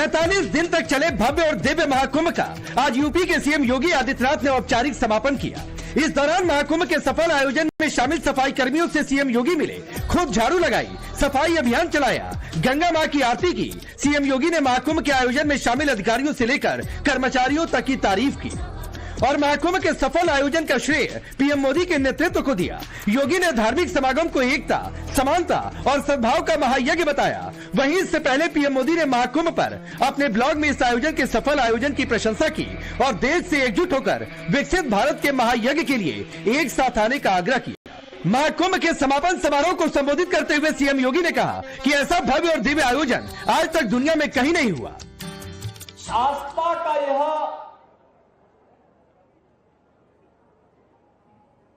45 दिन तक चले भव्य और दिव्य महाकुंभ का आज यूपी के सीएम योगी आदित्यनाथ ने औपचारिक समापन किया। इस दौरान महाकुंभ के सफल आयोजन में शामिल सफाई कर्मियों से सीएम योगी मिले, खुद झाड़ू लगाई, सफाई अभियान चलाया, गंगा मां की आरती की। सीएम योगी ने महाकुंभ के आयोजन में शामिल अधिकारियों से लेकर कर्मचारियों तक की तारीफ की और महाकुंभ के सफल आयोजन का श्रेय पीएम मोदी के नेतृत्व को दिया। योगी ने धार्मिक समागम को एकता, समानता और सद्भाव का महायज्ञ बताया। वहीं इससे पहले पीएम मोदी ने महाकुंभ पर अपने ब्लॉग में इस आयोजन के सफल आयोजन की प्रशंसा की और देश से एकजुट होकर विकसित भारत के महायज्ञ के लिए एक साथ आने का आग्रह किया। महाकुंभ के समापन समारोह को संबोधित करते हुए सीएम योगी ने कहा कि ऐसा भव्य और दिव्य आयोजन आज तक दुनिया में कहीं नहीं हुआ। आस्था का यह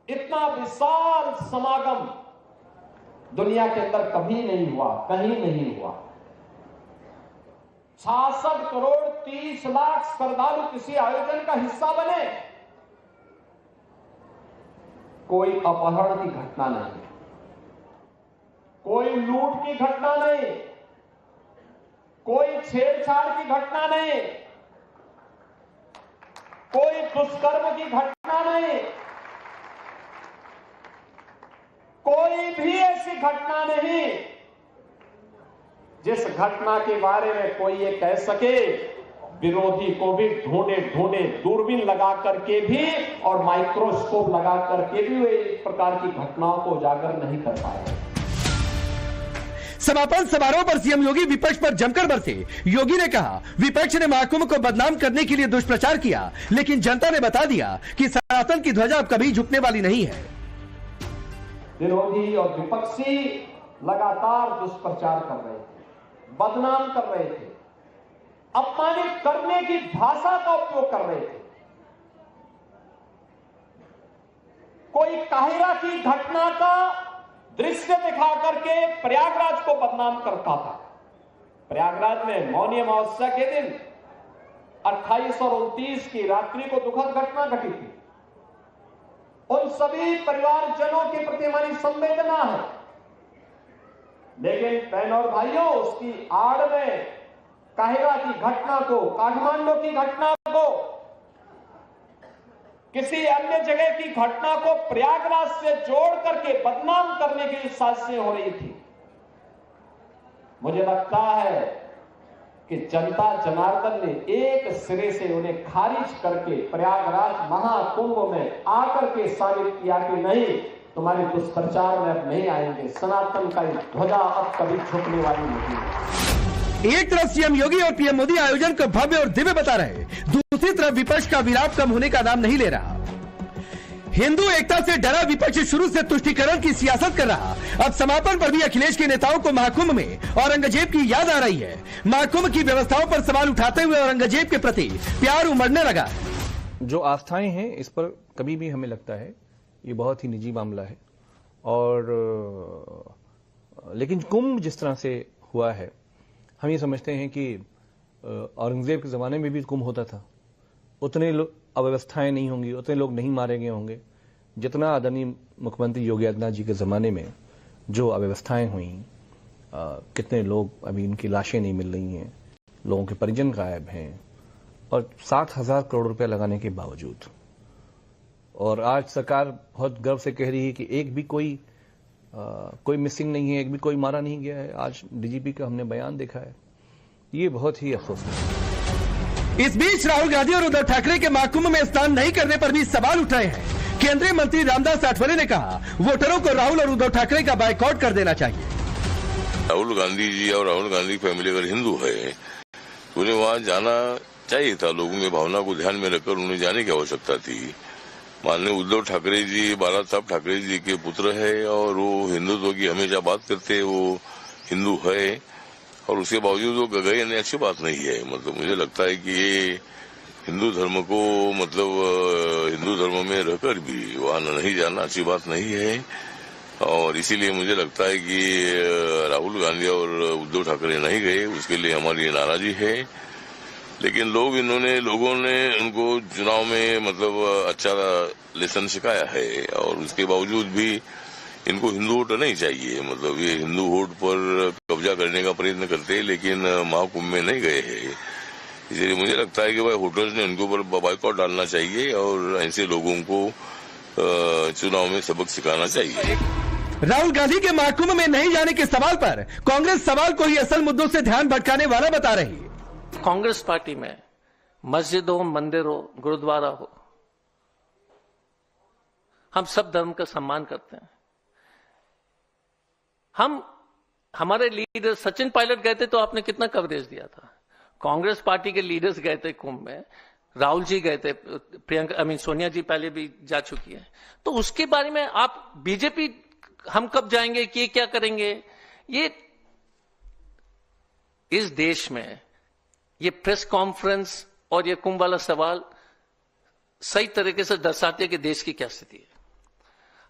इतना विशाल समागम दुनिया के अंदर कभी नहीं हुआ, कहीं नहीं हुआ। 66 करोड़ 30 लाख श्रद्धालु किसी आयोजन का हिस्सा बने। कोई अपहरण की घटना नहीं, कोई लूट की घटना नहीं, कोई छेड़छाड़ की घटना नहीं, कोई दुष्कर्म की घटना नहीं, कोई भी ऐसी घटना नहीं जिस घटना के बारे में कोई ये कह सके। विरोधी को भी ढूंढे दूरबीन लगा करके भी और माइक्रोस्कोप लगा करके भी वे इस प्रकार की घटनाओं को उजागर नहीं कर पाए। समापन समारोह पर सीएम योगी विपक्ष पर जमकर बरसे। योगी ने कहा, विपक्ष ने महाकुंभ को बदनाम करने के लिए दुष्प्रचार किया, लेकिन जनता ने बता दिया कि सनातन की ध्वजा अब कभी झुकने वाली नहीं है। विरोधी और विपक्षी लगातार दुष्प्रचार कर रहे थे, बदनाम कर रहे थे, अपमानित करने की भाषा का उपयोग कर रहे थे। कोई काहिरा की घटना का दृश्य दिखा करके प्रयागराज को बदनाम करता था। प्रयागराज में मौनी अमावस्या के दिन 28 और 29 की रात्रि को दुखद घटना घटी थी। उन सभी परिवारजनों के प्रति हमारी संवेदना है, लेकिन बहनों और भाइयों, उसकी आड़ में काहिरा की घटना को, काठमांडू की घटना को, किसी अन्य जगह की घटना को प्रयागराज से जोड़ करके बदनाम करने की साजिशें हो रही थी। मुझे लगता है कि जनता जनार्दन ने एक सिरे से उन्हें खारिज करके प्रयागराज महाकुंभ में आकर के साबित किया कि नहीं, तुम्हारे दुष्प्रचार में अब नहीं आएंगे, सनातन का ध्वजा अब कभी झुकने वाली नहीं है। एक तरफ सीएम योगी और पीएम मोदी आयोजन को भव्य और दिव्य बता रहे, दूसरी तरफ विपक्ष का विलाप कम होने का नाम नहीं ले रहा। हिंदू एकता से डरा विपक्ष शुरू से तुष्टीकरण की सियासत कर रहा। अब समापन पर भी अखिलेश के नेताओं को महाकुंभ में औरंगजेब की याद आ रही है। महाकुंभ की व्यवस्थाओं पर सवाल उठाते हुए औरंगजेब के प्रति प्यार उमड़ने लगा। जो आस्थाएं हैं, इस पर कभी भी हमें लगता है ये बहुत ही निजी मामला है, और लेकिन कुंभ जिस तरह से हुआ है, हम ये समझते हैं कि औरंगजेब के जमाने में भी कुंभ होता था। उतने अव्यवस्थाएं नहीं होंगी, उतने लोग नहीं मारे गए होंगे जितना आदरणीय मुख्यमंत्री योगी आदित्यनाथ जी के ज़माने में जो अव्यवस्थाएं हुई। कितने लोग अभी उनकी लाशें नहीं मिल रही हैं, लोगों के परिजन गायब हैं, और 7,000 करोड़ रुपए लगाने के बावजूद। और आज सरकार बहुत गर्व से कह रही है कि एक भी कोई मिसिंग नहीं है, एक भी कोई मारा नहीं गया है। आज डीजीपी का हमने बयान देखा है, ये बहुत ही अफसोसनाक है। इस बीच राहुल गांधी और उद्धव ठाकरे के महाकुंभ में स्नान नहीं करने पर भी सवाल उठ रहे हैं। केंद्रीय मंत्री रामदास आठवले ने कहा, वोटरों को राहुल और उद्धव ठाकरे का बायकॉट कर देना चाहिए। राहुल गांधी जी और राहुल गांधी की फैमिली अगर हिंदू है तो उन्हें वहां जाना चाहिए था। लोगों की भावना को ध्यान में रखकर उन्हें जाने की आवश्यकता थी। माननीय उद्धव ठाकरे जी बाला साहब ठाकरे जी के पुत्र है और वो हिंदुत्व की हमेशा बात करते हैं, वो हिंदू है और उसके बावजूद वो गए नहीं, अच्छी बात नहीं है। मतलब मुझे लगता है कि ये हिंदू धर्म को, मतलब हिंदू धर्म में रहकर भी वहां नहीं जाना अच्छी बात नहीं है। और इसीलिए मुझे लगता है कि राहुल गांधी और उद्धव ठाकरे नहीं गए, उसके लिए हमारी नाराजगी है। लेकिन लोगों ने उनको चुनाव में मतलब अच्छा लेसन सिखाया है और उसके बावजूद भी इनको हिंदू वोट नहीं चाहिए। मतलब ये हिंदू वोट पर कब्जा करने का प्रयत्न करते हैं, लेकिन महाकुंभ में नहीं गए हैं। इसलिए मुझे लगता है कि भाई होटल्स ने उनके ऊपर बॉयकॉट डालना चाहिए और ऐसे लोगों को चुनाव में सबक सिखाना चाहिए। राहुल गांधी के महाकुंभ में नहीं जाने के सवाल पर कांग्रेस सवाल को ही असल मुद्दों से ध्यान भटकाने वाला बता रही है। कांग्रेस पार्टी में मस्जिद हो, मंदिर हो, गुरुद्वारा हो, हम सब धर्म का सम्मान करते हैं। हमारे लीडर सचिन पायलट गए थे तो आपने कितना कवरेज दिया था। कांग्रेस पार्टी के लीडर्स गए थे कुंभ में, राहुल जी गए थे, प्रियंका सोनिया जी पहले भी जा चुकी है, तो उसके बारे में आप बीजेपी हम कब जाएंगे, कि क्या करेंगे? ये इस देश में ये प्रेस कॉन्फ्रेंस और ये कुंभ वाला सवाल सही तरीके से दर्शाते हैं कि देश की क्या स्थिति है।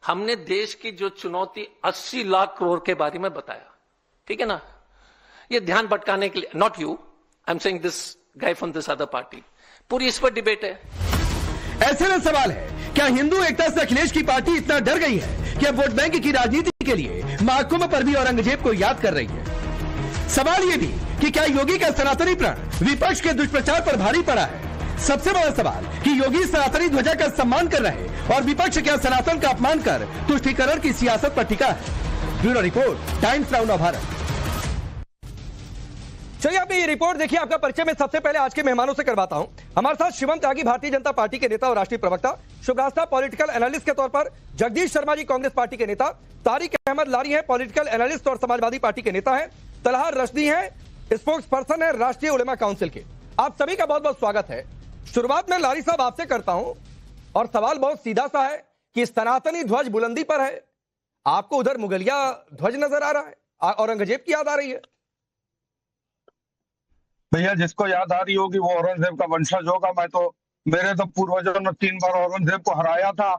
हमने देश की जो चुनौती 80 लाख करोड़ के बारे में बताया, ठीक है ना? ये ध्यान भटकाने के लिए, not you, I am saying this guy from this other party, पूरी इस पर डिबेट है। ऐसे में सवाल है, क्या हिंदू एकता से अखिलेश की पार्टी इतना डर गई है कि अब वोट बैंक की राजनीति के लिए महाकुंभ पर भी औरंगजेब को याद कर रही है? सवाल ये भी कि क्या योगी का सनातनी प्रण विपक्ष के दुष्प्रचार पर भारी पड़ा है? सबसे बड़ा सवाल कि योगी सनातनी ध्वजा का सम्मान कर रहे और विपक्ष क्या सनातन का अपमान कर तुष्टीकरण की सियासत पर टिका है? ब्यूरो रिपोर्ट, टाइम्स नाउ नव भारत। चलिए आपने ये रिपोर्ट देखिए। आपका परिचय मैं सबसे पहले आज के मेहमानों से करवाता हूं। हमारे साथ शिवम त्यागी, भारतीय जनता पार्टी के नेता और राष्ट्रीय प्रवक्ता, शुभरास्ता पॉलिटिकल एनालिस्ट के तौर पर, जगदीश शर्मा जी कांग्रेस पार्टी के नेता, तारिक अहमद लारी हैं पॉलिटिकल एनालिस्ट और समाजवादी पार्टी के नेता हैं, तलहार रशदी हैं स्पोक्स पर्सन है राष्ट्रीय उलेमा काउंसिल के। आप सभी का बहुत बहुत स्वागत है। शुरुआत में लारी साहब आपसे करता हूं और सवाल बहुत सीधा सा है कि सनातनी ध्वज बुलंदी पर है, आपको उधर मुगलिया ध्वज नजर आ रहा है, औरंगजेब की याद आ रही है? भैया जिसको याद आ रही होगी वो औरंगजेब का वंशज होगा। मेरे तो पूर्वजों ने 3 बार औरंगजेब को हराया था।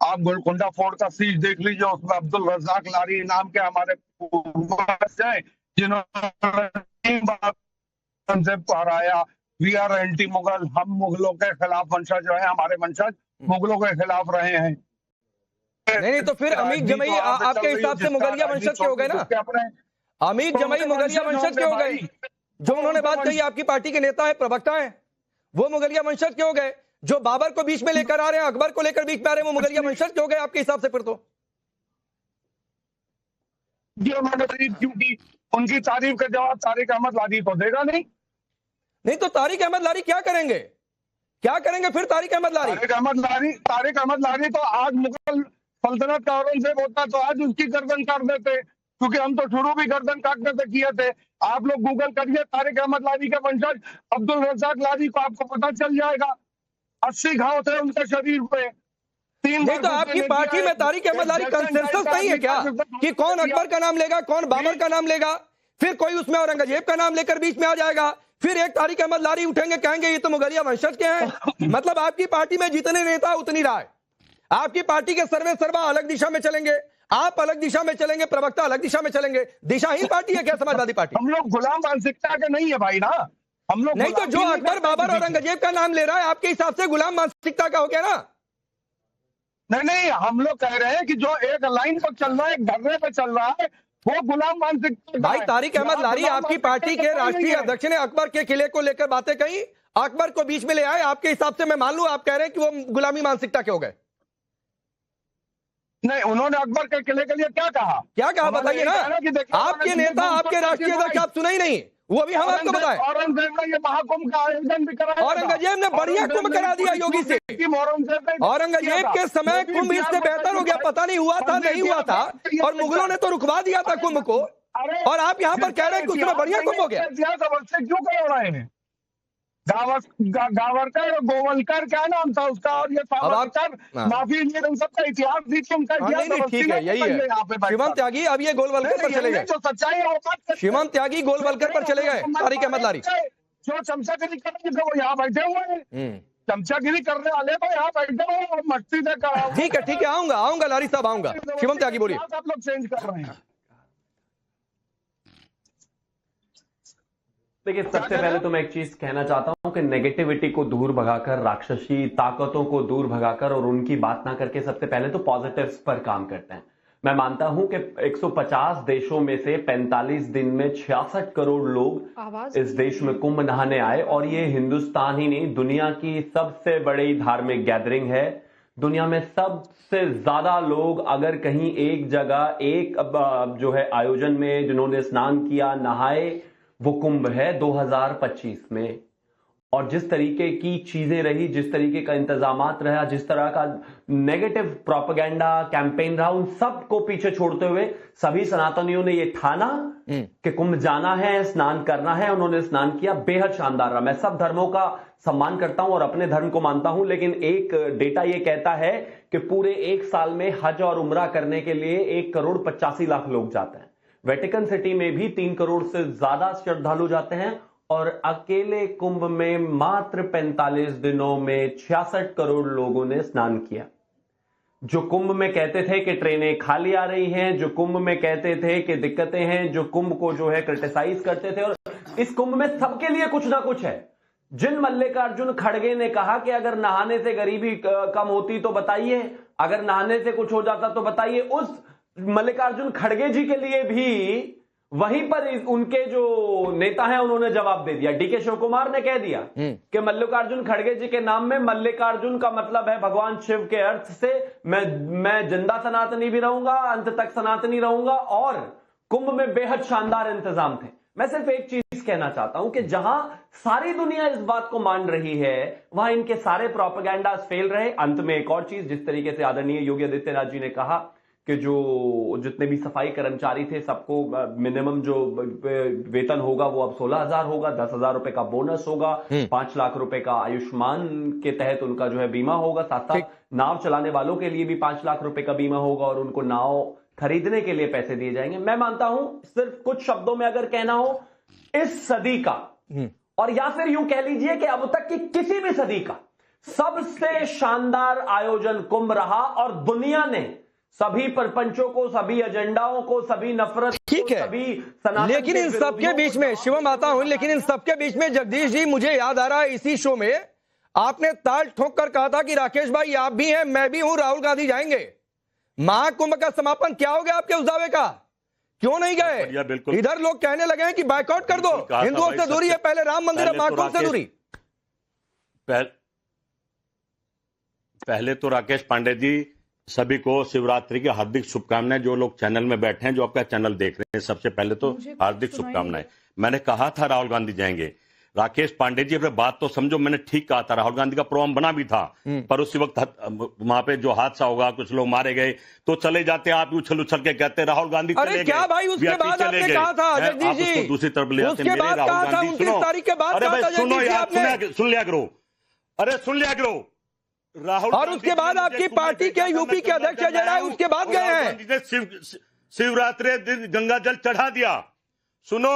आप गोलकुंडा फोर्ट का सीज देख लीजिए, उसमें अब्दुल रज्जाक लारी नाम के हमारे पूर्वज हैं जिन्होंने 3 बार औरंगजेब को हराया। वी आर एंटी मुगल, हम मुगलों के खिलाफ वंशज जो है, हमारे वंशज मुगलों के खिलाफ रहे हैं। नहीं तो फिर अमीर जमई आपके हिसाब से मुगलिया वंशज के हो गए ना? अमीर जमई मुगलिया वंशज के हो गए, जो उन्होंने बात कही, आपकी पार्टी के नेता है, प्रवक्ता है, वो मुगलिया वंशज के हो गए। जो बाबर को बीच में लेकर आ रहे हैं, अकबर को लेकर बीच में आ रहे हैं, वो मुगलिया वंशज के हो गए आपके हिसाब से फिर तो? क्योंकि उनकी तारीफ का जवाब तारिक अहमद लारी को देगा नहीं तो तारिक अहमद लारी क्या करेंगे? क्या करेंगे फिर तारिक अहमद लारी? तारिक अहमद लारी तो आज मुगल सल्तनत का औरंगजेब होता तो आज उसकी गर्दन काट देते, क्योंकि हम तो शुरू भी गर्दन काटने से किए थे। आप लोग गूगल करिए तारिक अहमद लारी का वंशज अब्दुल रज्जाक लारी को, आपको पता चल जाएगा। 80 घाव थे उनके शरीर पे। नहीं तो आपकी पार्टी में तारिक अहमद लारी कंसेंसस नहीं है क्या कि कौन अकबर का नाम लेगा, कौन बाबर का नाम लेगा, फिर कोई उसमें औरंगजेब का नाम लेकर बीच में आ जाएगा, फिर एक तारिक अहमद लारी उठेंगे कहेंगे ये तो मुगलिया वंशज के हैं। मतलब आपकी पार्टी में जितने नेता उतनी राय, आपकी पार्टी के सर्वे सर्वा अलग दिशा में चलेंगे, आप अलग दिशा में चलेंगे, प्रवक्ता अलग दिशा में चलेंगे। दिशाहीन पार्टी है क्या समाजवादी पार्टी? हम लोग गुलाम मानसिकता के नहीं है भाई ना, हम लोग नहीं तो जो अकबर बाबर औरंगजेब का नाम ले रहा है आपके हिसाब से गुलाम मानसिकता का हो गया ना? नहीं, हम लोग कह रहे हैं कि जो एक लाइन पर चल रहा है, एक धरने पर चल रहा है, वो गुलाम मानसिकता। भाई तारिक अहमद लारी आपकी पार्टी के राष्ट्रीय अध्यक्ष ने अकबर के किले को लेकर बातें कही, अकबर को बीच में ले आए, आपके हिसाब से मैं मान लूं आप कह रहे हैं कि वो गुलामी मानसिकता के हो गए? नहीं, उन्होंने अकबर के किले के लिए क्या कहा बताइए ना। आपके नेता, आपके राष्ट्रीय अध्यक्ष आप सुना ही नहीं, वो भी हम आपको बताएं। औरंगजेब ने ये महाकुंभ का आयोजन भी कराया। औरंगजेब ने बढ़िया कुंभ करा दिया योगी से। औरंगजेब के समय कुंभ इससे बेहतर हो गया, पता नहीं हुआ था नहीं हुआ था, और मुगलों ने तो रुकवा दिया था कुंभ को, और आप यहाँ पर कह रहे हैं कि उसमें बढ़िया कुंभ हो गया। क्यों कर रहे हैं? गावरकर और गोवलकर क्या नाम था उसका, और ये माफी उन सबका इतिहास दीजिए, उनका इतिहास। ठीक है, यही है शिवम त्यागी। अब ये गोलवलकर पर चले गए, जो सच्चाई है शिवम त्यागी गोलवलकर पर चले गए। तारिक अहमद लारी जो चमचागिरी करने थे वो यहाँ बैठे हुए हैं, चमचागिरी करने वाले तो यहाँ बैठे हुए और मस्ती से करा। ठीक है, आऊंगा लारी साहब, आऊंगा। शिवम त्यागी बोलिए। आप लोग चेंज कर रहे हैं। देखिए, सबसे पहले तो मैं एक चीज कहना चाहता हूं कि नेगेटिविटी को दूर भगाकर, राक्षसी ताकतों को दूर भगाकर और उनकी बात ना करके सबसे पहले तो पॉजिटिव्स पर काम करते हैं। मैं मानता हूं कि 150 देशों में से 45 दिन में 66 करोड़ लोग इस देश में कुंभ नहाने आए, और ये हिंदुस्तान ही नहीं, दुनिया की सबसे बड़ी धार्मिक गैदरिंग है। दुनिया में सबसे ज्यादा लोग अगर कहीं एक जगह एक जो है आयोजन में जिन्होंने स्नान किया, नहाए, वो कुंभ है 2025 में। और जिस तरीके की चीजें रही, जिस तरीके का इंतजामात रहा, जिस तरह का नेगेटिव प्रोपेगेंडा कैंपेन रहा, उन सब को पीछे छोड़ते हुए सभी सनातनियों ने ये ठाना कि कुंभ जाना है, स्नान करना है। उन्होंने स्नान किया, बेहद शानदार रहा। मैं सब धर्मों का सम्मान करता हूं और अपने धर्म को मानता हूं, लेकिन एक डेटा ये कहता है कि पूरे एक साल में हज और उम्रा करने के लिए 1,85,00,000 लोग जाते हैं। वेटिकन सिटी में भी 3 करोड़ से ज्यादा श्रद्धालु जाते हैं, और अकेले कुंभ में मात्र 45 दिनों में 66 करोड़ लोगों ने स्नान किया। जो कुंभ में कहते थे कि ट्रेनें खाली आ रही हैं, जो कुंभ में कहते थे कि दिक्कतें हैं, जो कुंभ को जो है क्रिटिसाइज करते थे, और इस कुंभ में सबके लिए कुछ ना कुछ है। जिन मल्लिकार्जुन खड़गे ने कहा कि अगर नहाने से गरीबी कम होती तो बताइए, अगर नहाने से कुछ हो जाता तो बताइए, उस मल्लिकार्जुन खड़गे जी के लिए भी वहीं पर उनके जो नेता हैं उन्होंने जवाब दे दिया। डीके शिव कुमार ने कह दिया कि मल्लिकार्जुन खड़गे जी के नाम में मल्लिकार्जुन का मतलब है भगवान शिव के अर्थ से मैं जिंदा सनातनी भी रहूंगा, अंत तक सनातनी रहूंगा। और कुंभ में बेहद शानदार इंतजाम थे। मैं सिर्फ एक चीज कहना चाहता हूं कि जहां सारी दुनिया इस बात को मान रही है, वहां इनके सारे प्रोपेगेंडास फेल रहे। अंत में एक और चीज, जिस तरीके से आदरणीय योगी आदित्यनाथ जी ने कहा कि जो जितने भी सफाई कर्मचारी थे सबको मिनिमम जो वेतन होगा वो अब 16,000 होगा, 10,000 रुपए का बोनस होगा, 5 लाख रुपए का आयुष्मान के तहत उनका जो है बीमा होगा, साथ साथ नाव चलाने वालों के लिए भी 5 लाख रुपए का बीमा होगा, और उनको नाव खरीदने के लिए पैसे दिए जाएंगे। मैं मानता हूं, सिर्फ कुछ शब्दों में अगर कहना हो, इस सदी का, और या फिर यूं कह लीजिए कि अब तक की किसी भी सदी का सबसे शानदार आयोजन कुंभ रहा, और दुनिया ने सभी प्रपंचों को, सभी एजेंडाओं को, सभी नफरत, ठीक है, लेकिन इन सबके बीच में शिवम आता हूं, लेकिन इन सबके बीच में जगदीश जी, मुझे याद आ रहा है इसी शो में आपने ताल ठोक कर कहा था कि राकेश भाई आप भी हैं, मैं भी हूं, राहुल गांधी जाएंगे। महाकुंभ का समापन क्या हो गया आपके उस दावे का? क्यों नहीं गए? इधर लोग कहने लगे हैं कि बायकॉट कर दो, हिंदुओं से दूरी है, पहले राम मंदिर है, महाकुंभ से दूरी। पहले तो राकेश पांडे जी सभी को शिवरात्रि की हार्दिक शुभकामनाएं। जो लोग चैनल में बैठे हैं, जो आपका चैनल देख रहे हैं, सबसे पहले तो हार्दिक शुभकामनाएं। मैंने कहा था राहुल गांधी जाएंगे। राकेश पांडे जी अपने बात तो समझो, मैंने ठीक कहा था। राहुल गांधी का प्रोग्राम बना भी था, पर उसी वक्त वहां पे जो हादसा होगा, कुछ लोग मारे गए, तो चले जाते, आप उछल उछल के कहते राहुल गांधी चले गए। क्या भाई उसके बाद आपने कहा था जगदीश जी, दूसरी तरफ ले आते मेरे राहुल गांधी। 29 तारीख के बाद अरे भाई सुनो यार, सुन लिया करो, अरे सुन लिया करो। राहुल और उसके बाद आपकी पार्टी के यूपी के अध्यक्ष अजय राय उसके बाद गए हैं। शिवरात्रि दिन गंगा जल चढ़ा दिया। सुनो,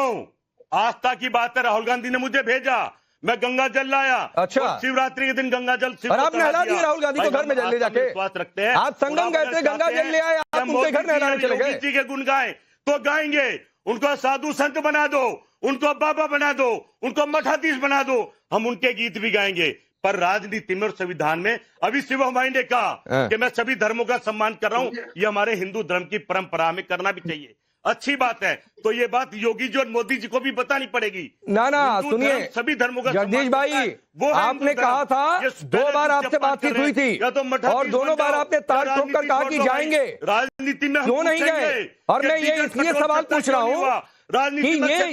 आस्था की बात है, राहुल गांधी ने मुझे भेजा, मैं गंगा जल लाया। अच्छा, शिवरात्रि के दिन गंगा जल और आपने हरा दिया राहुल गांधी को घर में जल ले जाके। विश्वास रखते हैं, आप संगम गए थे, गंगा जल ले आए, आप उनके घर में हराने चले गए। जी के गुण गाएं तो गाएंगे, उनको साधु संत बना दो, उनको बाबा बना दो, उनको मठाधीश बना दो, हम उनके गीत भी गाएंगे। पर राजनीति में और संविधान में अभी शिव हमारे ने कहा कि मैं सभी धर्मों का सम्मान कर रहा हूं, ये हमारे हिंदू धर्म की परंपरा में करना भी चाहिए, अच्छी बात है। तो ये बात योगी जी और मोदी जी को भी बतानी पड़ेगी। ना सुनिए, सभी धर्मों का जगदीश भाई, वो आपने कहा था, 2 बार आपसे बातचीत हुई थी, और दोनों बार आपने ताल ठोक कर कहा कि जाएंगे, राजनीति में क्यों नहीं गए? और मैं ये इसलिए सवाल पूछ रहा हूँ कि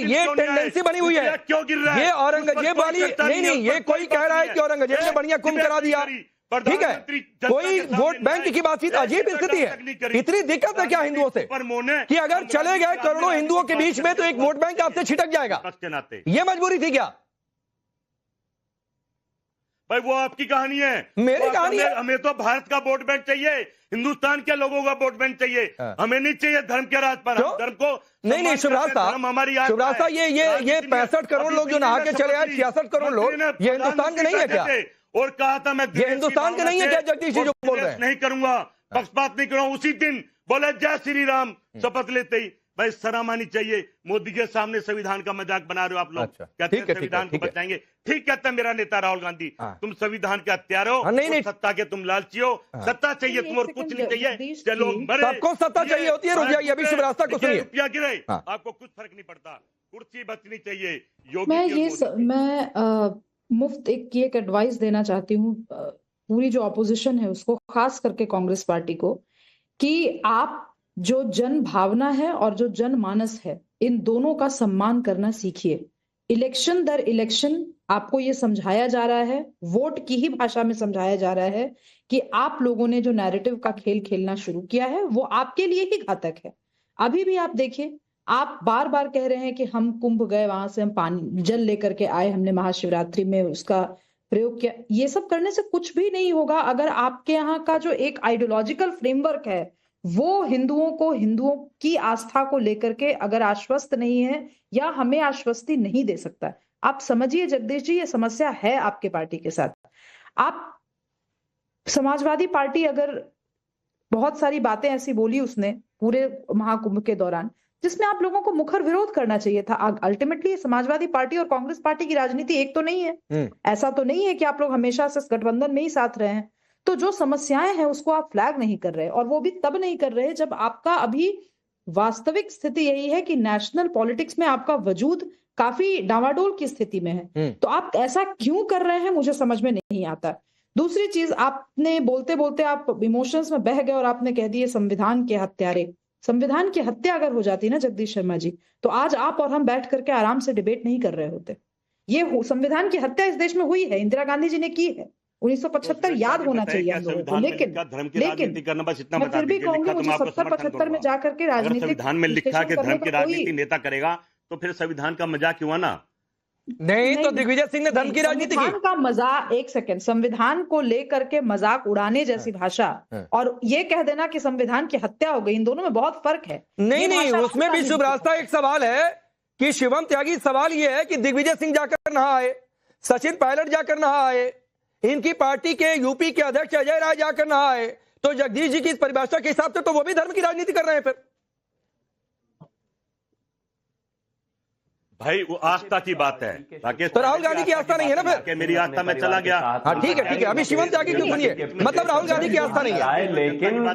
ये टेंडेंसी बनी हुई है, क्यों गिर रहा है? ये औरंगजेब वाली नहीं, ये कोई कह रहा है कि औरंगजेब ने बढ़िया कुंभ करा दिया, ठीक है, कोई वोट बैंक की बातचीत। अजीब स्थिति है, इतनी दिक्कत है क्या हिंदुओं से कि अगर चले गए करोड़ों हिंदुओं के बीच में तो एक वोट बैंक आपसे छिटक जाएगा, ये मजबूरी थी क्या? भाई वो आपकी कहानी है, मेरी कहानी है। हमें तो भारत का वोट बैंक चाहिए, हिंदुस्तान के लोगों का वोट बैंक चाहिए, हमें नहीं चाहिए धर्म के राज पर। धर्म को नहीं शिवराज साहब, ये 65 करोड़ लोग जो नहा के चले आए, 66 करोड़ लोग, ये हिंदुस्तान के नहीं है क्या? और कहा था मैं ये हिंदुस्तान के नहीं है क्या जगदीश जी जो बोल रहे हैं? नहीं करूंगा, पक्षपात नहीं करूंगा। उसी दिन बोले जय श्री राम, शपथ लेते ही भाई शर्म आनी चाहिए। मोदी के सामने संविधान का मजाक बना रहे हो आप लोग। अच्छा, कहते ठीक हैं है, संविधान ठीक को है। बचाएंगे। ठीक कहता है मेरा नेता राहुल गांधी, हाँ। तुम संविधान के हत्यारे हो, नहीं, नहीं। सत्ता के तुम लालची हो। सत्ता चाहिए तुम और कुछ नहीं चाहिए। चलो मरे, सबको सत्ता चाहिए होती है, रुक जाइए, अभी शुभ रास्ता को सुनिए। रुपया गिरे, हाँ। आपको कुछ फर्क नहीं पड़ता, कुर्सी बचनी चाहिए। योगी मैं की और ये मोदी की। मैं मुफ्त एक एडवाइस देना चाहती हूँ पूरी जो ऑपोजिशन है उसको, खास करके कांग्रेस पार्टी को, कि आप जो जन भावना है और जो जनमानस है, इन दोनों का सम्मान करना सीखिए। इलेक्शन दर इलेक्शन आपको ये समझाया जा रहा है, वोट की ही भाषा में समझाया जा रहा है कि आप लोगों ने जो नैरेटिव का खेल खेलना शुरू किया है वो आपके लिए ही घातक है। अभी भी आप देखिए, आप बार बार कह रहे हैं कि हम कुंभ गए, वहां से हम पानी जल लेकर के आए, हमने महाशिवरात्रि में उसका प्रयोग किया। ये सब करने से कुछ भी नहीं होगा अगर आपके यहाँ का जो एक आइडियोलॉजिकल फ्रेमवर्क है वो हिंदुओं की आस्था को लेकर के अगर आश्वस्त नहीं है या हमें आश्वस्ति नहीं दे सकता। आप समझिए जगदीश जी, ये समस्या है आपके पार्टी के साथ। आप समाजवादी पार्टी अगर बहुत सारी बातें ऐसी बोली उसने पूरे महाकुंभ के दौरान जिसमें आप लोगों को मुखर विरोध करना चाहिए था। अल्टीमेटली समाजवादी पार्टी और कांग्रेस पार्टी की राजनीति एक तो नहीं है, ऐसा तो नहीं है कि आप लोग हमेशा से गठबंधन में ही साथ रहे हैं। तो जो समस्याएं हैं उसको आप फ्लैग नहीं कर रहे, और वो भी तब नहीं कर रहे जब आपका अभी वास्तविक स्थिति यही है कि नेशनल पॉलिटिक्स में आपका वजूद काफी डावाडोल की स्थिति में है। तो आप ऐसा क्यों कर रहे हैं मुझे समझ में नहीं आता। दूसरी चीज, आपने बोलते बोलते आप इमोशंस में बह गए और आपने कह दिए संविधान के हत्यारे। संविधान की हत्या अगर हो जाती ना जगदीश शर्मा जी, तो आज आप और हम बैठ करके आराम से डिबेट नहीं कर रहे होते। ये संविधान की हत्या इस देश में हुई है, इंदिरा गांधी जी ने की है 1975, याद होना चाहिए हम लोगों को। लेकिन मैं फिर भी कहूंगी मुझे 70-75 में जाकर के राजनीतिक संविधान में लिखा कि धर्म की राजनीति नेता करेगा तो फिर संविधान का मजाक हुआ ना। नहीं तो दिग्विजय सिंह ने धर्म की राजनीति की। संविधान का मजाक, एक सेकंड, संविधान को लेकर के मजाक उड़ाने जैसी भाषा और ये कह देना कि संविधान की हत्या हो गई, इन दोनों में बहुत फर्क है। नहीं, उसमें भी शुभ रास्ता एक सवाल है कि शिवम त्यागी, सवाल ये है कि दिग्विजय सिंह जाकर नहा आए, सचिन पायलट जाकर नहा आए, इनकी पार्टी के यूपी के अध्यक्ष अजय राय जाकर नहा आए, तो जगदीश जी की इस परिभाषा के हिसाब से तो वो भी धर्म की राजनीति कर रहे हैं फिर। भाई वो आस्था की बात है, तो राहुल गांधी की आस्था नहीं है ना फिर। मेरी आस्था में चला गया। हाँ ठीक है, अभी शिवम त्यागी क्यों सुनिए, मतलब राहुल गांधी की आस्था नहीं है। लेकिन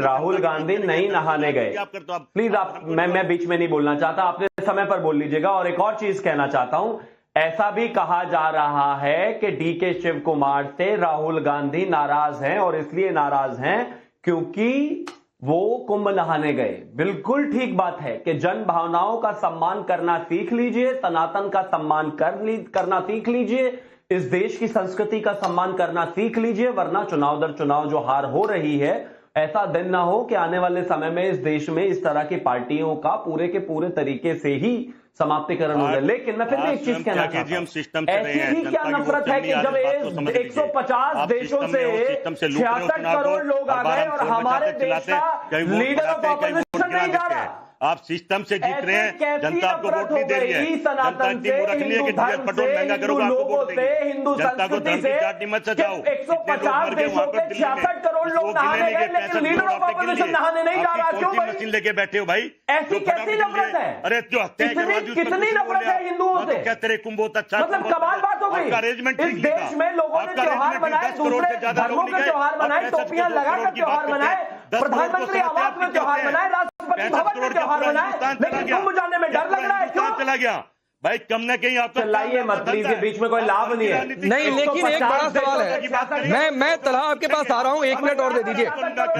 राहुल गांधी नहीं नहाने गए। प्लीज आप, मैं बीच में नहीं बोलना चाहता, आपने समय पर बोल लीजिएगा। और एक और चीज कहना चाहता हूं, ऐसा भी कहा जा रहा है कि डीके शिव कुमार से राहुल गांधी नाराज हैं, और इसलिए नाराज हैं क्योंकि वो कुंभ नहाने गए। बिल्कुल ठीक बात है कि जन भावनाओं का सम्मान करना सीख लीजिए, सनातन का सम्मान करना सीख लीजिए, इस देश की संस्कृति का सम्मान करना सीख लीजिए, वरना चुनाव दर चुनाव जो हार हो रही है, ऐसा दिन ना हो कि आने वाले समय में इस देश में इस तरह की पार्टियों का पूरे के पूरे तरीके से ही समाप्तिकरण हो जाए। लेकिन मैं फिर भी एक चीज कहना चाहता हूं, ऐसी भी क्या नफरत है कि जब 150 देशों से 66 करोड़ लोग आ गए और हमारे देश का लीडर ऑफ ऑपोजिशन नहीं जा रहा। आप सिस्टम से जीत रहे हैं, जनता आपको वोट नहीं दे रही है। जनता इतनी मूर्ख नहीं है कि डीजल पेट्रोल महंगा करोगे आपको वोट देगी। जनता को धर्म की चाटनी मत सजाओ। 150 देशों के 66 करोड़ लोग नहाने गए, लेकिन लीडर ऑफ ऑपोजिशन नहाने नहीं जा रहा। क्यों भाई? मशीन लेके बैठे हो भाई, ऐसी कैसी नफरत है? अरे जो हत्या कितनी नफरत है हिंदुओं से? क्या तेरे कुंभ बहुत अच्छा, मतलब कमाल बात हो गई। अरेंजमेंट इस देश में लोगों ने त्योहार बनाए, दूसरे धर्मों के त्योहार बनाए, टोपियां लगाकर त्योहार बनाए, प्रधानमंत्री आवास में त्योहार बनाए, राष्ट्रपति भवन में त्योहार बनाए, लेकिन कुंभ जाने में डर लग रहा है। क्यों चला गया भाई? कम न कहीं आपका चलाइए मत, प्लीज, के बीच में कोई लाभ नहीं है। नहीं, लेकिन एक बड़ा सवाल है, मैं तलहा आपके पास आ रहा हूं, 1 मिनट और दे दीजिए।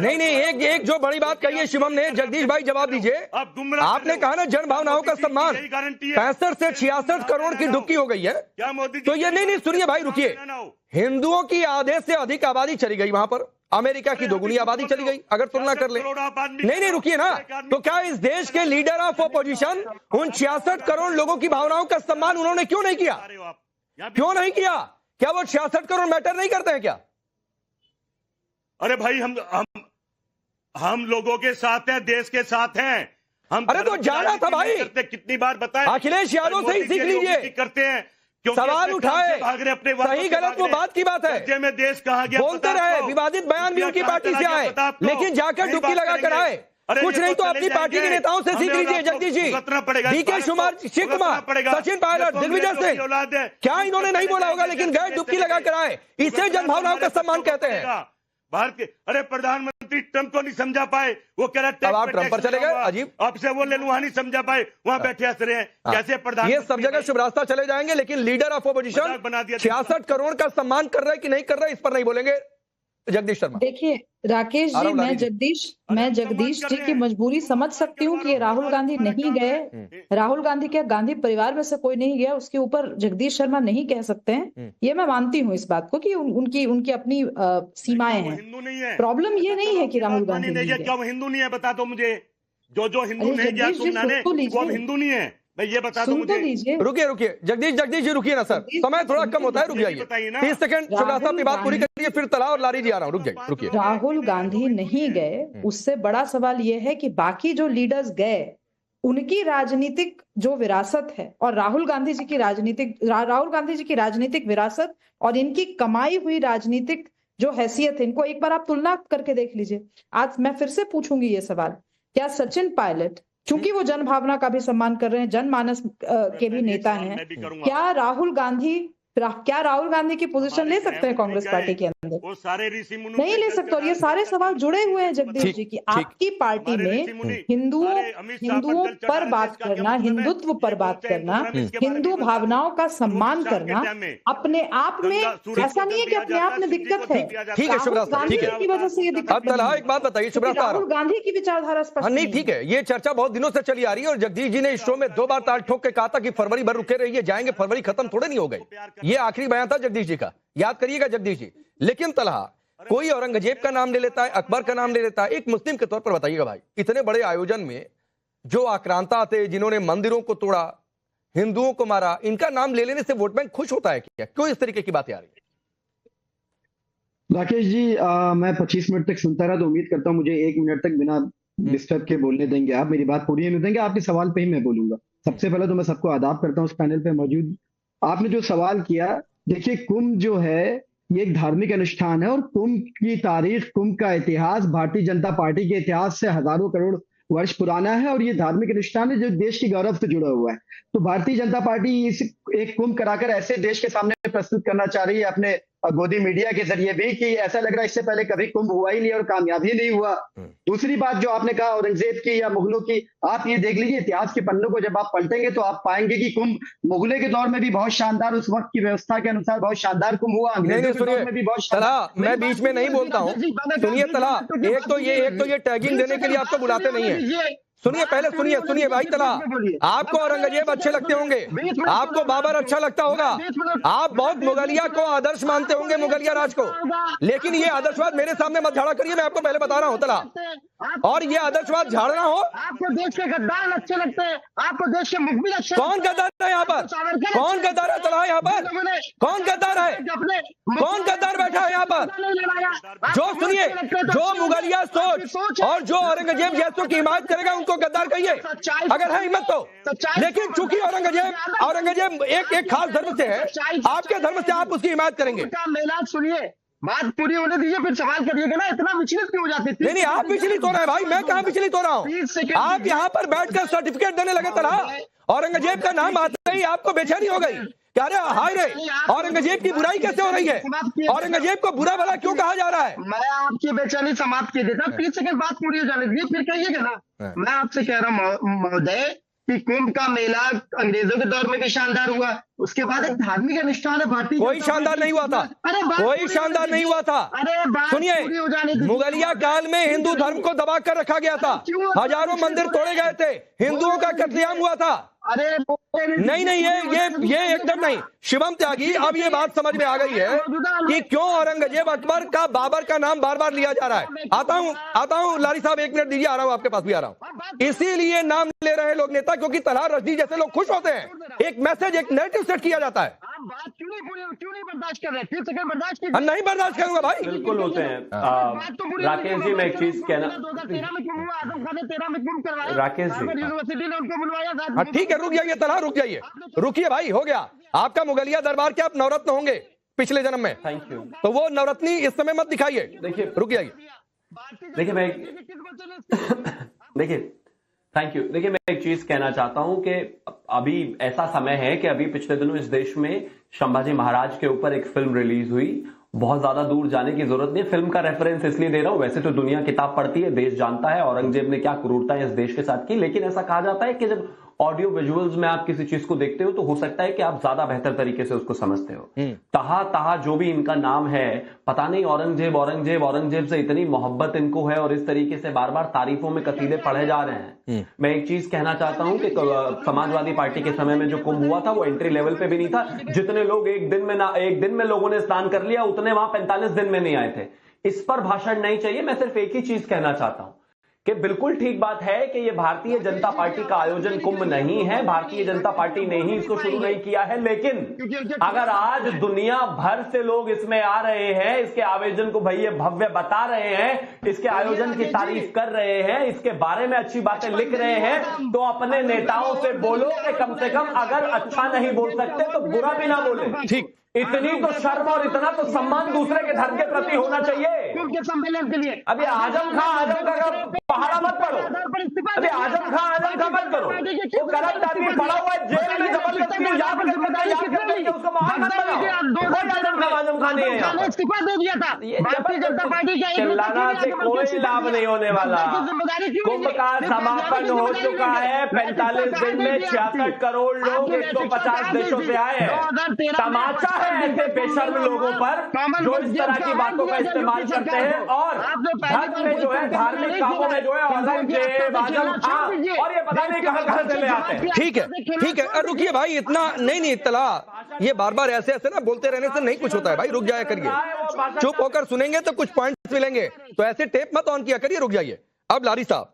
नहीं, एक जो बड़ी बात कही है शिवम ने, जगदीश भाई जवाब दीजिए। आपने कहा ना जन भावनाओं का सम्मान, 65 से 66 करोड़ की डुबकी हो गई है, तो ये नहीं सुनिए भाई, रुकिए। हिंदुओं की आधे से अधिक आबादी चली गई वहां पर, अमेरिका की दोगुनी आबादी चली गई अगर तुलना कर ले। नहीं रुकिए ना, तो क्या इस देश के लीडर ऑफ ऑपोजिशन उन 66 करोड़ लोगों की भावनाओं का सम्मान उन्होंने क्यों नहीं किया? क्यों नहीं किया? क्या वो 66 करोड़ मैटर नहीं करते हैं क्या? अरे भाई हम लोगों के साथ हैं, देश के साथ हैं हम। अरे तो जाना था भाई, कितनी बार बताएं, अखिलेश यादव से ही सीख लीजिए। करते हैं सवाल उठाए, अपने सही गलत वो बात की बात है, में देश कहा गया, बोलते रहे, विवादित बयान भी उनकी पार्टी से आए, लेकिन जाकर डुबकी लगा कर आए। कुछ नहीं तो अपनी पार्टी के नेताओं से सीख लीजिए जगदीश जी, डीके शिव कुमार, सचिन पायलट, दिग्विजय सिंह, क्या इन्होंने नहीं बोला होगा, लेकिन गए डुबकी लगा कर आए। इसे जनभावनाओं का सम्मान कहते हैं। भारत के अरे प्रधानमंत्री ट्रंप को नहीं समझा पाए, वो कह रहा अब आप ट्रंप पर चले गए, अजीब। आपसे वो ले लूं, वहां नहीं समझा पाए, वहां बैठे हंस रहे हैं। कैसे प्रधान, ये सब जगह शुभ रास्ता चले जाएंगे, लेकिन लीडर ऑफ ऑपोजिशन 66 करोड़ का सम्मान कर रहा है कि नहीं कर रहा है, इस पर नहीं बोलेंगे जगदीश शर्मा। देखिए राकेश जी, मैं जगदीश जी की मजबूरी समझ सकती हूँ कि ये राहुल गांधी नहीं गए, राहुल गांधी के गांधी परिवार में से कोई नहीं गया, उसके ऊपर जगदीश शर्मा नहीं कह सकते हैं। ये मैं मानती हूँ इस बात को कि उनकी अपनी सीमाएं हैं। प्रॉब्लम ये नहीं है कि राहुल गांधी नहीं गए। क्या वो हिंदू नहीं है, बता दो मुझे। जो हिंदू नहीं गया तुमने, वो हिंदू नहीं है, मैं ये बता दूं मुझे। रुकिए जगदीश जी रुकिए ना सर, समय थोड़ा कम होता है, रुक जाइए 30 सेकंड, शुभ्रा साहब की बात पूरी करिए, फिर तला और लारी जी आ रहा हूँ, रुकिए। राहुल गांधी नहीं गए, उससे बड़ा सवाल यह है कि बाकी जो लीडर्स गए उनकी राजनीतिक जो विरासत है और राहुल गांधी जी की राजनीतिक विरासत और इनकी कमाई हुई राजनीतिक जो हैसियत है, इनको एक बार आप तुलना करके देख लीजिए। आज मैं फिर से पूछूंगी ये सवाल, क्या सचिन पायलट, चूंकि वो जनभावना का भी सम्मान कर रहे हैं, जनमानस के भी नेता हैं, क्या राहुल गांधी की पोजीशन ले सकते हैं कांग्रेस पार्टी के अंदर? वो सारे ऋषि मुनि नहीं ले सकते। और ये सारे सवाल जुड़े हुए हैं जगदीश जी की, आपकी पार्टी में हिंदुओं पर बात करना, हिंदुत्व पर बात करना, हिंदू भावनाओं का सम्मान करना अपने आप में ऐसा नहीं है कि अपने आप में दिक्कत है। ठीक है शुभ्रा साहब, ठीक है, की वजह से ये दिक्कत। अब तला एक बात बताइए शुभ्रा साहब, राहुल गांधी की विचारधारा स्पष्ट नहीं, ठीक है, ये चर्चा बहुत दिनों से चली आ रही है और जगदीश जी ने इस शो में 2 बार ताल ठोक के कहा था कि फरवरी भर रुके रहिए, जाएंगे, फरवरी खत्म थोड़े नहीं हो गई। ये आखिरी बयान था जगदीश जी का, याद करिएगा जगदीश जी। लेकिन तलहा कोई औरंगजेब का नाम ले लेता है, अकबर का नाम ले लेता है, एक मुस्लिम के तौर पर बताइएगा भाई, इतने बड़े आयोजन में जो आक्रांता थे, जिन्होंने मंदिरों को तोड़ा, हिंदुओं को मारा, इनका नाम ले लेने से वोट बैंक खुश होता है क्या? क्यों इस तरीके की बातें आ रही है? राकेश जी, मैं 25 मिनट तक सुनता रहा, तो उम्मीद करता हूं मुझे 1 मिनट तक बिना डिस्टर्ब के बोलने देंगे आप, मेरी बात पूरी नहीं देंगे, आपके सवाल पे ही मैं बोलूंगा। सबसे पहले तो मैं सबको आदाब करता हूं उस पैनल पे मौजूद। आपने जो सवाल किया, देखिए कुंभ जो है ये एक धार्मिक अनुष्ठान है और कुंभ की तारीख, कुंभ का इतिहास भारतीय जनता पार्टी के इतिहास से हजारों करोड़ वर्ष पुराना है और ये धार्मिक अनुष्ठान है जो देश के गौरव से जुड़ा हुआ है। तो भारतीय जनता पार्टी इस एक कुंभ कराकर ऐसे देश के सामने प्रस्तुत करना चाह रही है अपने गोदी मीडिया के जरिए भी कि ऐसा लग रहा है इससे पहले कभी कुंभ हुआ ही नहीं और कामयाब ही नहीं हुआ। दूसरी बात जो आपने कहा औरंगजेब की या मुगलों की, आप ये देख लीजिए इतिहास के पन्नों को जब आप पलटेंगे तो आप पाएंगे कि कुंभ मुगलों के दौर में भी बहुत शानदार, उस वक्त की व्यवस्था के अनुसार बहुत शानदार कुंभ हुआ, अंग्रेजों के दौर में भी बहुत शानदार। मैं बीच में नहीं बोलता हूँ, सुनिए तला, एक तो ये टैगिंग देने के लिए आपको बुलाते नहीं है। सुनिए पहले, सुनिए भाई तला, आपको औरंगजेब अच्छे लगते होंगे, आपको बाबर अच्छा लगता होगा, आप बहुत मुगलिया को आदर्श मानते होंगे, मुगलिया राज को, लेकिन ये आदर्शवाद मेरे सामने मत झाड़ा करिए, मैं आपको पहले बता रहा हूँ तला। और ये आदर्शवाद झाड़ना हो, आपको देश के गद्दार अच्छे लगते हैं, आपको देश के मुखबिर अच्छे। कौन गद्दार है यहाँ पर? कौन गद्दार है तला यहाँ पर? कौन गद्दार है? कौन गद्दार बैठा है यहाँ पर? जो सुनिए, जो मुगलिया सोच और जो औरंगजेब जैसों की हिमायत करेगा उनको गद्दार कहिए अगर है हिम्मत तो। लेकिन चूंकि औरंगजेब एक खास धर्म से है, आपके धर्म से आप उसकी हिमायत करेंगे। मेला सुनिए, बात पूरी होने दीजिए फिर सवाल करिएगा ना, इतना विचलित क्यों हो जाते थे? नहीं, आप विचलित हो रहे हैं भाई, मैं कहां विचलित हो रहा हूं? आप यहाँ पर बैठकर सर्टिफिकेट देने लगे तरह, औरंगजेब का नाम आते ही आपको बेचैनी हो गई, क्या रे हाय रे, औरंगजेब की बुराई कैसे हो रही है? औरंगजेब को बुरा भला क्यों कहा जा रहा है? मैं आपकी बेचैनी समाप्त कर देता, 30 सेकंड बात पूरी हो जाने दीजिए फिर कहिएगा ना। मैं आपसे कह रहा हूँ महोदय कि कुंभ का मेला अंग्रेजों के दौर में भी शानदार हुआ, उसके बाद एक धार्मिक अनुष्ठान है भारतीय। कोई शानदार नहीं हुआ था, कोई शानदार नहीं हुआ था। सुनिए, मुगलिया काल में हिंदू धर्म को दबा कर रखा गया था, हजारों मंदिर तोड़े गए थे, हिंदुओं का कत्लेआम हुआ था। अरे नहीं, ये एकदम नहीं। शिवम त्यागी, अब ये बात समझ में आ गई है कि क्यों औरंगजेब, अकबर का, बाबर का नाम बार बार लिया जा रहा है। आता हूं लारी साहब, 1 मिनट दीजिए, आ रहा हूं, आपके पास भी आ रहा हूं। इसीलिए नाम ले रहे हैं लोग नेता, क्योंकि तलहार रश्दी जैसे लोग खुश होते हैं, एक मैसेज, एक नैरेटिव सेट किया जाता है। आप बात क्यों नहीं बर्दाश्त कर रहे? 30 सेकंड बर्दाश्त कीजिए। हम नहीं बर्दाश्त करूंगा भाई। बिल्कुल होते हैं। राकेश जी, मैं एक चीज कहना, 2013 में क्यों हुआ? आजम खान ने 13 में क्यों करवाया? राकेश जी, यूनिवर्सिटी ने उनको बुलवाया। ठीक है, रुक जाइए तला, रुक जाइए, रुकिए भाई, हो गया आपका मुगलिया दरबार के आप नवरत्न होंगे पिछले जन्म में। Thank you. तो वो नवरत्नी इस समय मत दिखाइए। देखिए, रुक जाइए। Thank you. देखिए, मैं एक चीज कहना चाहता हूं कि अभी ऐसा समय है कि अभी पिछले दिनों इस देश में संभाजी महाराज के ऊपर एक फिल्म रिलीज हुई। बहुत ज्यादा दूर जाने की जरूरत नहीं है, फिल्म का रेफरेंस इसलिए दे रहा हूं, वैसे तो दुनिया किताब पढ़ती है, देश जानता है औरंगजेब ने क्या क्रूरता है इस देश के साथ की, लेकिन ऐसा कहा जाता है कि जब ऑडियो विजुअल्स में आप किसी चीज को देखते हो तो हो सकता है कि आप ज्यादा बेहतर तरीके से उसको समझते हो। तहा जो भी इनका नाम है, पता नहीं औरंगजेब से इतनी मोहब्बत इनको है और इस तरीके से बार बार तारीफों में कसीदे पढ़े जा रहे हैं। मैं एक चीज कहना चाहता हूं कि समाजवादी पार्टी के समय में जो कुंभ हुआ था वो एंट्री लेवल पे भी नहीं था। जितने लोग एक दिन में लोगों ने स्नान कर लिया उतने वहां 45 दिन में नहीं आए थे। इस पर भाषण नहीं चाहिए। मैं सिर्फ एक ही चीज कहना चाहता हूं कि बिल्कुल ठीक बात है कि ये भारतीय जनता पार्टी का आयोजन कुंभ नहीं है, भारतीय जनता पार्टी ने ही इसको शुरू नहीं किया है, लेकिन अगर आज दुनिया भर से लोग इसमें आ रहे हैं, इसके आयोजन को भैया भव्य बता रहे हैं, इसके आयोजन की तारीफ कर रहे हैं, इसके बारे में अच्छी बातें लिख रहे हैं, तो अपने नेताओं से बोलो कि कम से कम अगर अच्छा नहीं बोल सकते तो बुरा भी ना बोले। ठीक, इतनी तो शर्म और इतना तो सम्मान दूसरे के धर्म के प्रति होना चाहिए। उनके सम्मेलन के लिए अभी आजम खां का पहाड़ा मत पढ़ो, अभी आजम खां मत करो। वो करप्ट आदमी पड़ा हुआ है जेल में, जबरदस्ती उसको महान मत बनाओ। आजम खान नहीं है, इस्तीफा दे दिया था भारतीय जनता पार्टी का। चिल्लाना से कोई लाभ नहीं होने वाला। कुंभ का समापन हो चुका है। 45 दिन में 66 करोड़ लोग 150 देशों से आए हैं। तमाचा है ऐसे बेशर्म लोगों पर जो इस तरह की बातों का इस्तेमाल करते हैं और धर्म में जो है, धार्मिक कामों में जो है औरंगजेब, आजम खान और ये पता नहीं कहां से ले आते हैं। ठीक है, रुकिए भाई, इतना नहीं तला, ये बार बार ऐसे ना बोलते रहने से नहीं कुछ होता है भाई, रुक जाया करिए। चुप होकर सुनेंगे तो कुछ पॉइंट्स मिलेंगे, तो ऐसे टेप मत ऑन किया करिए, रुक जाइए। अब लारी साहब,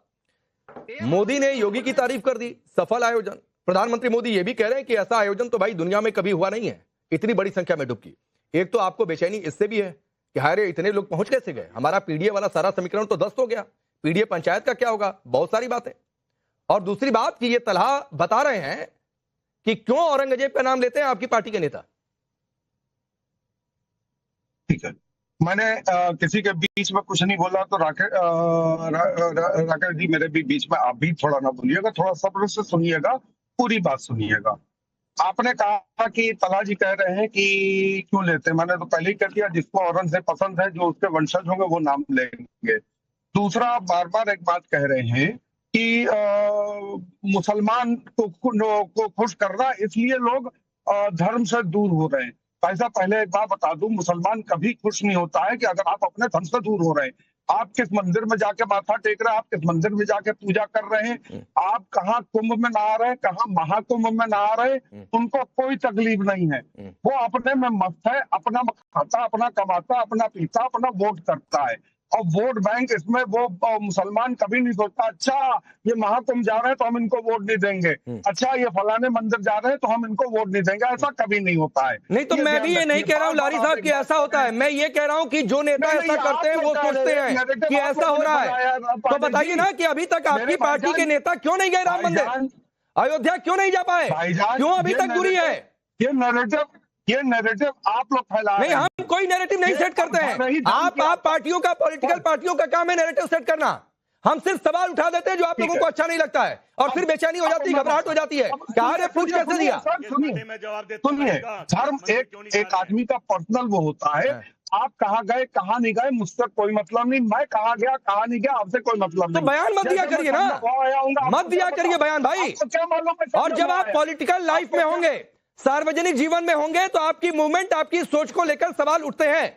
मोदी ने योगी की तारीफ कर दी, सफल आयोजन। प्रधानमंत्री मोदी ये भी कह रहे हैं कि ऐसा आयोजन तो भाई दुनिया में कभी हुआ नहीं है, इतनी बड़ी संख्या में डुबकी। एक तो आपको बेचैनी इससे भी है कि हाय रे इतने लोग पहुंच कैसे गए, हमारा पीडीए वाला सारा समीकरण तो ध्वस्त हो गया, पीडीए पंचायत का क्या होगा, बहुत सारी बातें। और दूसरी बात कि ये तलहा बता रहे हैं कि क्यों औरंगजेब का नाम लेते हैं आपकी पार्टी के नेता। ठीक है, मैंने किसी के बीच में कुछ नहीं बोला, तो राकेश जी मेरे भी बीच में आप भी थोड़ा ना बोलिएगा, थोड़ा सब्र से सुनिएगा, पूरी बात सुनिएगा। आपने कहा कि तलहा जी कह रहे हैं कि क्यों लेते हैं, मैंने तो पहले ही कह दिया, जिसको औरंगजेब पसंद है, जो उसके वंशज होंगे वो नाम लेंगे। दूसरा, बार बार एक बात कह रहे हैं कि मुसलमान को खुश करना, इसलिए लोग धर्म से दूर हो रहे हैं। ऐसा पहले एक बात बता दूं, मुसलमान कभी खुश नहीं होता है कि अगर आप अपने धर्म से दूर हो रहे हैं। आप किस मंदिर में जाके माथा टेक रहे हैं, आप किस मंदिर में जाके पूजा कर रहे हैं, आप कहाँ कुंभ में नहा रहे हैं, कहाँ महाकुंभ में नहा रहे हैं, उनको कोई तकलीफ नहीं है। वो अपने में मस्त है, अपना खाता, अपना कमाता, अपना पीता, अपना वोट करता है। और वोट बैंक इसमें वो मुसलमान कभी नहीं सोचता अच्छा ये महाकुंभ जा रहे हैं तो हम इनको वोट नहीं देंगे, अच्छा ये फलाने मंदिर जा रहे हैं तो हम इनको वोट नहीं देंगे, ऐसा कभी नहीं होता है। नहीं तो मैं भी ये नहीं कह रहा हूँ लारी साहब कि ऐसा होता है, मैं ये कह रहा हूँ कि जो नेता ऐसा करते हैं वो सोचते हैं कि ऐसा हो रहा है। तो बताइए ना कि अभी तक आपकी पार्टी के नेता क्यों नहीं गए राम मंदिर, अयोध्या क्यों नहीं जा पाए, क्यों अभी तक दूरी है? ये नैरेटिव आप लोग फैला रहे हैं। नहीं, हम कोई नैरेटिव नहीं सेट करते हैं। आप पार्टियों का, पॉलिटिकल पार्टियों का काम है नैरेटिव सेट करना। हम सिर्फ सवाल उठा देते हैं जो आप लोगों को अच्छा नहीं लगता है, और फिर बेचैनी हो जाती है, घबराहट हो जाती है, कहा रे पूछ कैसे दिया। सुनिए, धर्म एक आदमी का पर्सनल वो होता है। आप कहाँ गए कहाँ नहीं गए मुझसे कोई मतलब नहीं, मैं कहाँ गया कहाँ नहीं गया आपसे कोई मतलब नहीं। तो बयान मत दिया करिए ना, मत दिया करिए बयान भाई। और जब आप पॉलिटिकल लाइफ में होंगे, सार्वजनिक जीवन में होंगे, तो आपकी मूवमेंट, आपकी सोच को लेकर सवाल उठते हैं।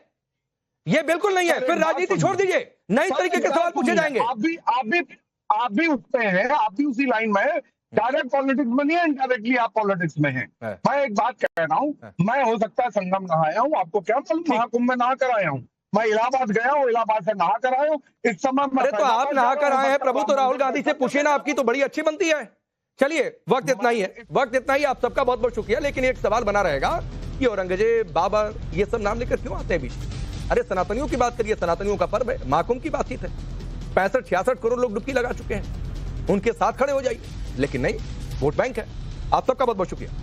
ये बिल्कुल नहीं है, फिर राजनीति छोड़ दीजिए, नई तरीके के सवाल पूछे जाएंगे। आप भी उठते हैं, आप भी उसी लाइन में, डायरेक्ट पॉलिटिक्स में नहीं है, इनडायरेक्टली आप पॉलिटिक्स में हैं। मैं एक बात कह रहा हूँ, मैं हो सकता है संगम नहाया हूँ, आपको क्या मालूम महाकुंभ में नहा कर आया हूँ, मैं इलाहाबाद गया हूँ, इलाहाबाद से नहा कर आया हूँ। इस समय अरे तो आप नहा कर आए हैं प्रभु, तो राहुल गांधी से पूछिए ना, आपकी तो बड़ी अच्छी बनती है। चलिए, वक्त इतना ही है, आप सबका बहुत बहुत शुक्रिया। लेकिन एक सवाल बना रहेगा ये औरंगजेब, बाबर, ये सब नाम लेकर क्यों आते हैं बीच? अरे सनातनियों की बात करिए, सनातनियों का पर्व है, महाकुंभ की बातचीत है। 65-66 करोड़ लोग डुबकी लगा चुके हैं, उनके साथ खड़े हो जाइए। लेकिन नहीं, वोट बैंक है। आप सबका बहुत बहुत शुक्रिया।